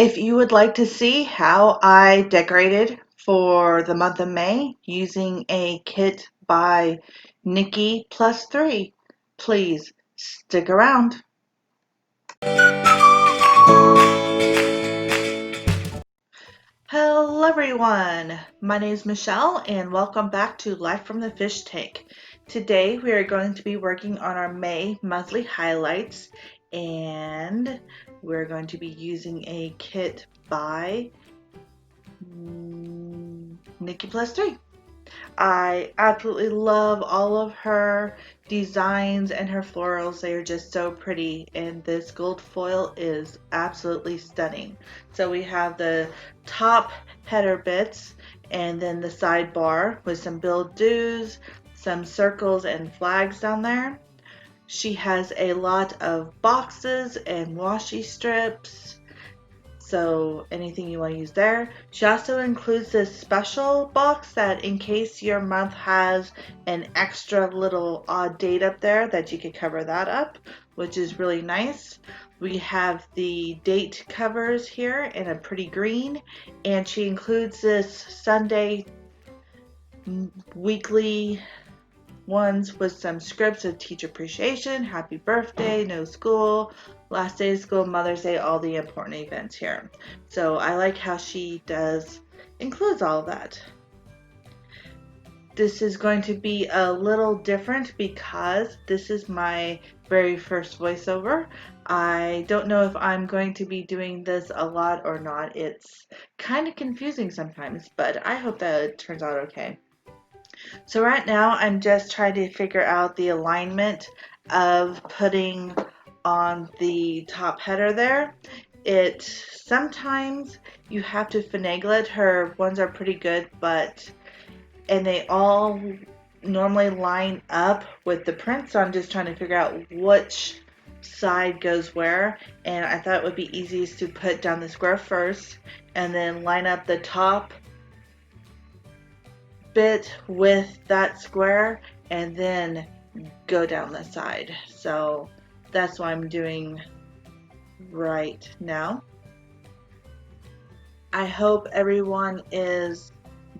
If you would like to see how I decorated for the month of May using a kit by Nikki Plus Three, please stick around. Hello everyone, my name is Michelle and welcome back to Life from the Fish Tank. Today we are going to be working on our May monthly highlights and we're going to be using a kit by Nikki Plus Three. I absolutely love all of her designs and her florals. They are just so pretty, and this gold foil is absolutely stunning. So we have the top header bits and then the sidebar with some build do's, some circles and flags down there. She has a lot of boxes and washi strips, so anything you want to use there. She also includes this special box that in case your month has an extra little odd date up there that you could cover that up, which is really nice. We have the date covers here in a pretty green, and she includes this Sunday weekly ones with some scripts of teacher appreciation, happy birthday, no school, last day of school, Mother's Day, all the important events here. So I like how she includes all of that. This is going to be a little different because this is my very first voiceover. I don't know if I'm going to be doing this a lot or not. It's kind of confusing sometimes, but I hope that it turns out okay. So right now I'm just trying to figure out the alignment of putting on the top header there. Sometimes you have to finagle it. Her ones are pretty good, and they all normally line up with the print, so I'm just trying to figure out which side goes where, and I thought it would be easiest to put down the square first and then line up the top bit with that square and then go down the side. So that's what I'm doing right now. I hope everyone is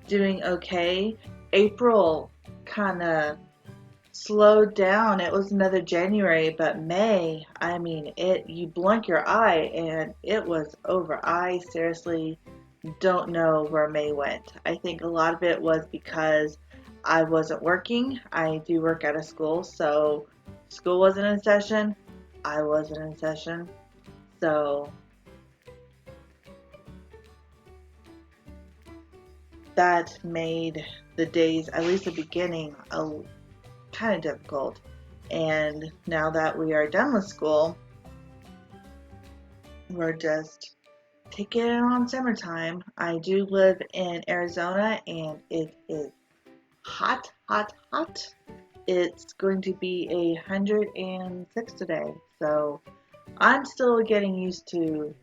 doing okay. April kind of slowed down. It was another January, but May, I mean, you blink your eye and it was over. I seriously don't know where May went. I think a lot of it was because I wasn't working. I do work at a school, so school wasn't in session. I wasn't in session. So that made the days, at least the beginning, kind of difficult. And now that we are done with school, we're just taking it on summertime. I do live in Arizona and it is hot, hot, hot. It's going to be 106 today, so I'm still getting used to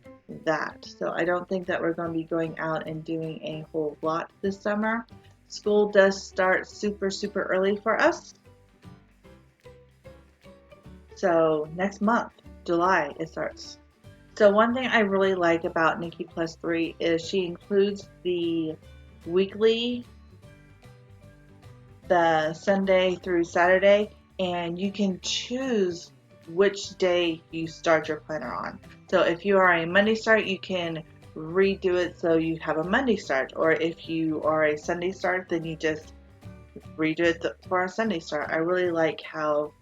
that. So I don't think that we're going to be going out and doing a whole lot this summer. School does start super, super early for us. So next month, July, it starts. So one thing I really like about Nikki Plus Three is she includes the weekly, the Sunday through Saturday, and you can choose which day you start your planner on. So if you are a Monday start, you can redo it so you have a Monday start, or if you are a Sunday start, then you just redo it for a Sunday start. I really like how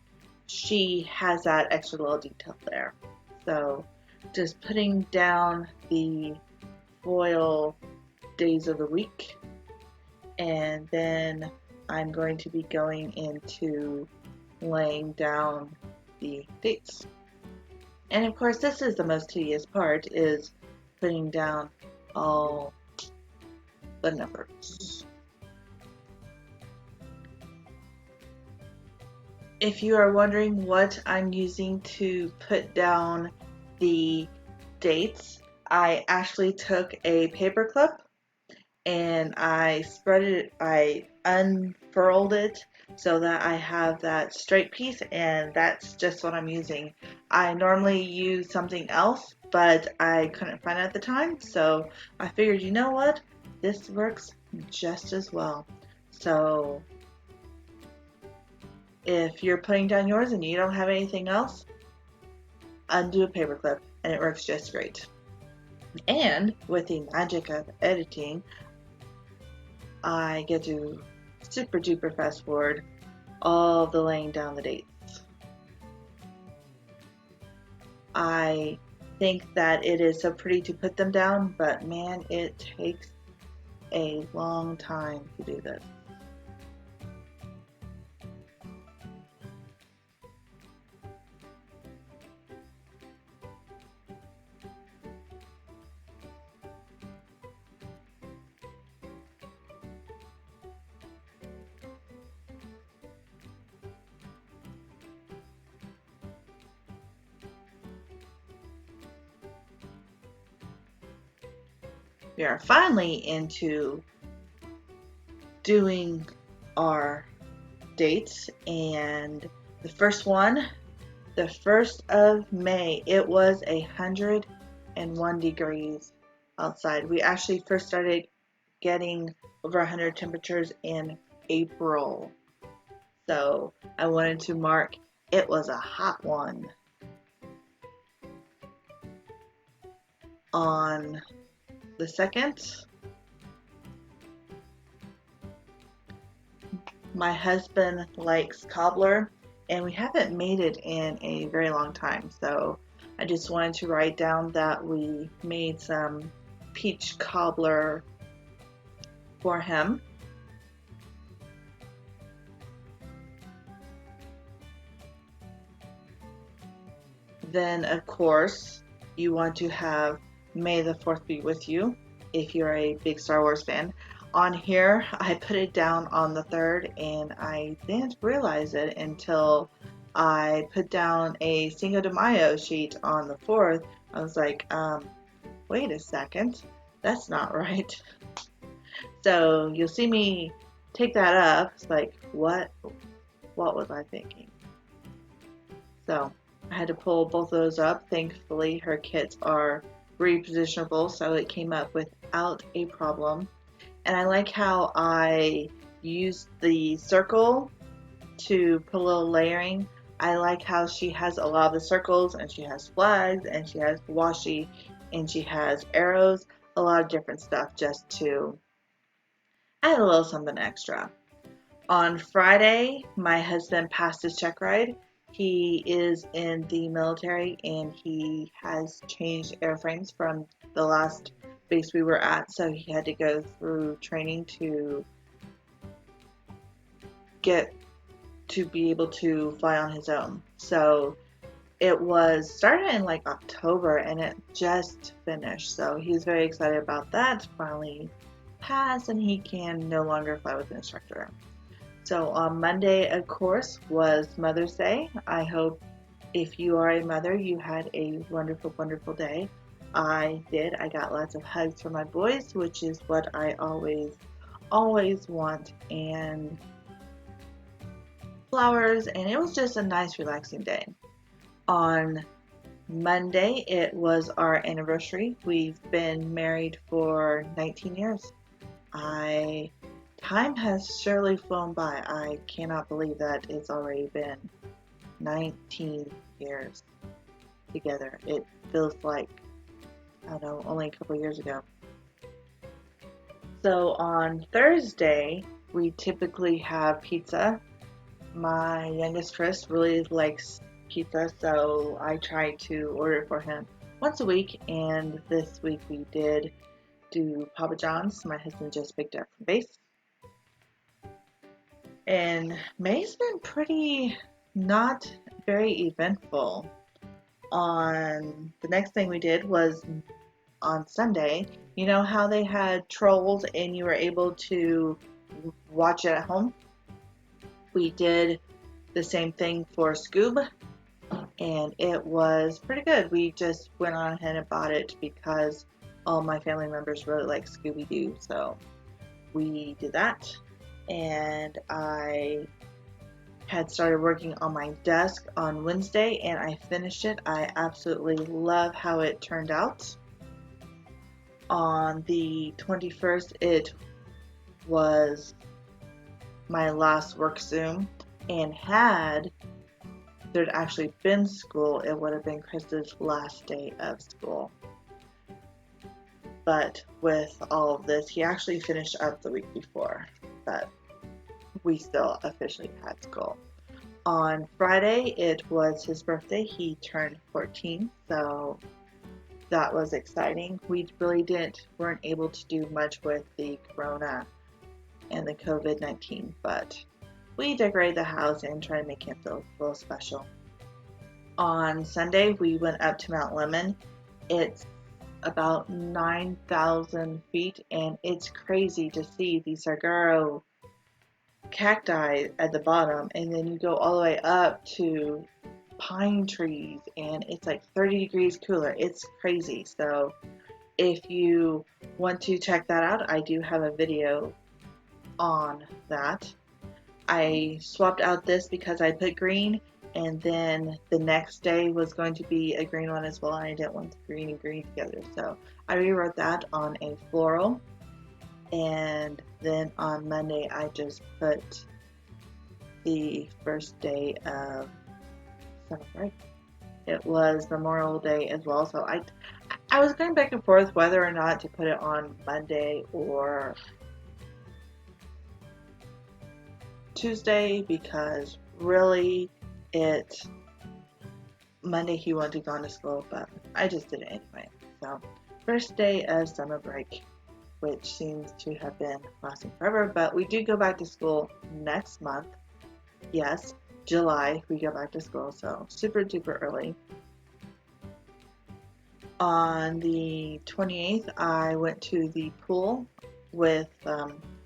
she has that extra little detail there. So just putting down the foil days of the week, and then I'm going to be going into laying down the dates. And of course, this is the most tedious part, is putting down all the numbers. If you are wondering what I'm using to put down the dates, I actually took a paper clip and I unfurled it so that I have that straight piece, and that's just what I'm using. I normally use something else, but I couldn't find it at the time, so I figured, you know what? This works just as well. So if you're putting down yours and you don't have anything else, undo a paperclip and it works just great. And with the magic of editing, I get to super duper fast forward all the laying down the dates. I think that it is so pretty to put them down, but man, it takes a long time to do this. We are finally into doing our dates, and the first one, the 1st of May, it was 101 degrees outside. We actually first started getting over 100 temperatures in April. So I wanted to mark it was a hot one. On the 2nd, my husband likes cobbler, and we haven't made it in a very long time. So I just wanted to write down that we made some peach cobbler for him. Then, of course, you want to have May the 4th be with you if you're a big Star Wars fan. On here, I put it down on the 3rd, and I didn't realize it until I put down a Cinco de Mayo sheet on the 4th. I was like, wait a second, that's not right. So you'll see me take that up. It's like, what was I thinking? So I had to pull both of those up. Thankfully, her kits are repositionable, so it came up without a problem. And I like how I used the circle to put a little layering. I like how she has a lot of the circles, and she has flags, and she has washi, and she has arrows, a lot of different stuff just to add a little something extra. On Friday, my husband passed his check ride. He is in the military, and he has changed airframes from the last base we were at, so he had to go through training to get to be able to fly on his own. So it was started in like October, and it just finished. So he's very excited about that. Finally passed, and he can no longer fly with an instructor. So on Monday, of course, was Mother's Day. I hope if you are a mother, you had a wonderful, wonderful day. I did. I got lots of hugs from my boys, which is what I always want, and flowers, and it was just a nice, relaxing day. On Monday, it was our anniversary. We've been married for 19 years. Time has surely flown by. I cannot believe that it's already been 19 years together. It feels like, I don't know, only a couple years ago. So on Thursday, we typically have pizza. My youngest Chris really likes pizza, so I try to order for him once a week, and this week we did do Papa John's. My husband just picked up from base. And May's been pretty not very eventful. On the next thing we did was on Sunday. You know how they had trolls and you were able to watch it at home? We did the same thing for Scoob, and it was pretty good. We just went on ahead and bought it because all my family members really like Scooby-Doo, so we did that. And I had started working on my desk on Wednesday and I finished it. I absolutely love how it turned out. On the 21st, it was my last work Zoom, and had there'd actually been school, it would have been Chris's last day of school. But with all of this, he actually finished up the week before, but we still officially had school. On Friday, it was his birthday. He turned 14, so that was exciting. We really weren't able to do much with the corona and the COVID-19, but we decorated the house and tried to make him feel a little special. On Sunday, we went up to Mount Lemon. It's about 9,000 feet, and it's crazy to see the saguaro cacti at the bottom, and then you go all the way up to pine trees, and it's like 30 degrees cooler. It's crazy. So if you want to check that out, I do have a video on that. I swapped out this because I put green, and then the next day was going to be a green one as well, and I didn't want the green and green together, so I rewrote that on a floral. And then on Monday I just put the first day of summer break. It was Memorial Day as well, so I was going back and forth whether or not to put it on Monday or Tuesday, because really Monday he wanted to go to school, but I just did it anyway. So first day of summer break, which seems to have been lasting forever, but we do go back to school next month. Yes, July we go back to school, so super duper early. On the 28th, I went to the pool with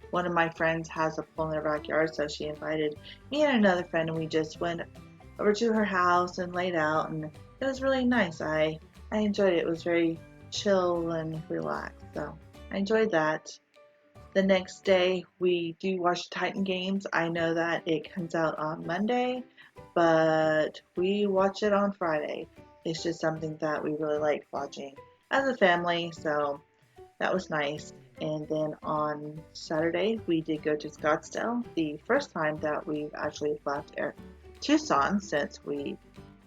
one of my friends has a pool in their backyard, so she invited me and another friend, and we just went over to her house and laid out, and it was really nice. I enjoyed it. It was very chill and relaxed, so I enjoyed that. The next day, we do watch Titan games. I know that it comes out on Monday, but we watch it on Friday. It's just something that we really like watching as a family, so that was nice. And then on Saturday, we did go to Scottsdale, the first time that we've actually left Tucson since we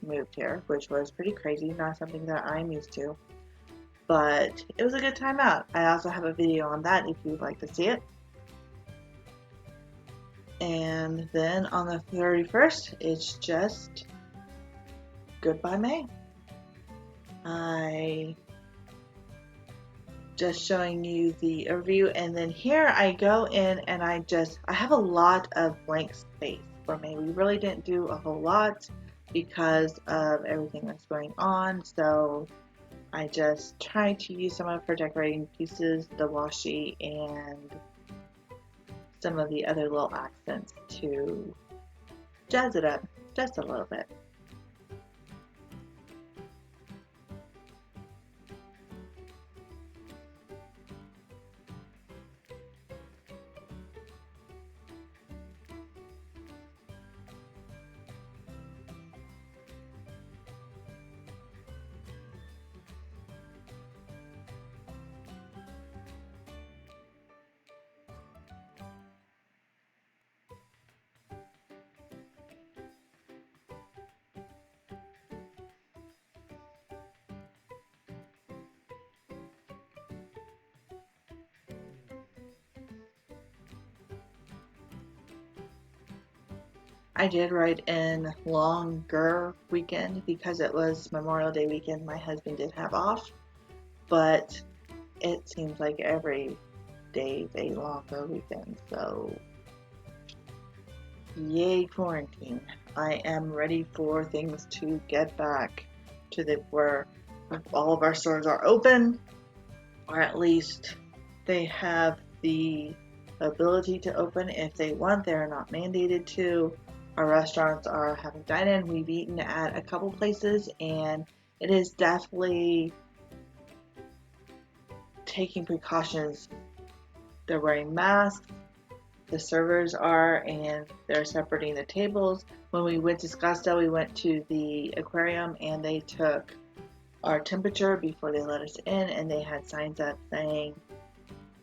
moved here, which was pretty crazy, not something that I'm used to. But it was a good time out. I also have a video on that if you'd like to see it. And then on the 31st, it's just goodbye May. I just showing you the overview, and then here I go in and I have a lot of blank space for May. We really didn't do a whole lot because of everything that's going on, so I just tried to use some of her decorating pieces, the washi, and some of the other little accents to jazz it up just a little bit. I did write in longer weekend because it was Memorial Day weekend. My husband did have off, but it seems like every day is a longer weekend, so yay quarantine. I am ready for things to get back to where all of our stores are open, or at least they have the ability to open if they want. They're not mandated to. Our restaurants are having dine-in. We've eaten at a couple places, and it is definitely taking precautions. They're wearing masks. the servers are, and they're separating the tables. When we went to Scottsdale, we went to the aquarium and they took our temperature before they let us in, and they had signs up saying,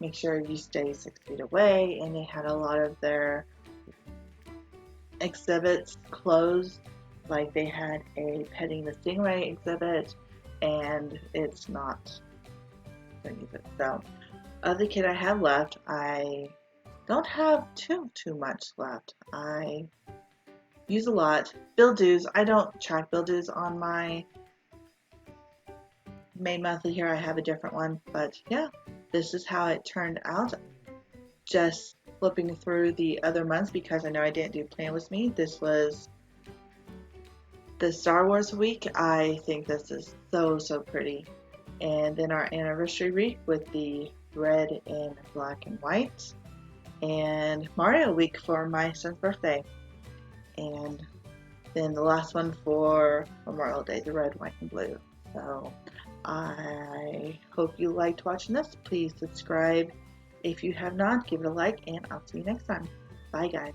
make sure you stay 6 feet away, and they had a lot of their exhibits closed. Like they had a petting the stingray exhibit, and it's not going to use it. So, of the kit I have left, I don't have too much left. I use a lot. Bill dues, I don't track bill dues on my May monthly here. I have a different one, but yeah, this is how it turned out. Just flipping through the other months because I know I didn't do Plan With Me. This was the Star Wars week. I think this is so pretty. And then our anniversary week with the red and black and white. And Mario week for my son's birthday. And then the last one for Memorial Day, the red, white, and blue. So I hope you liked watching this. Please subscribe if you have not. Give it a like, and I'll see you next time. Bye, guys.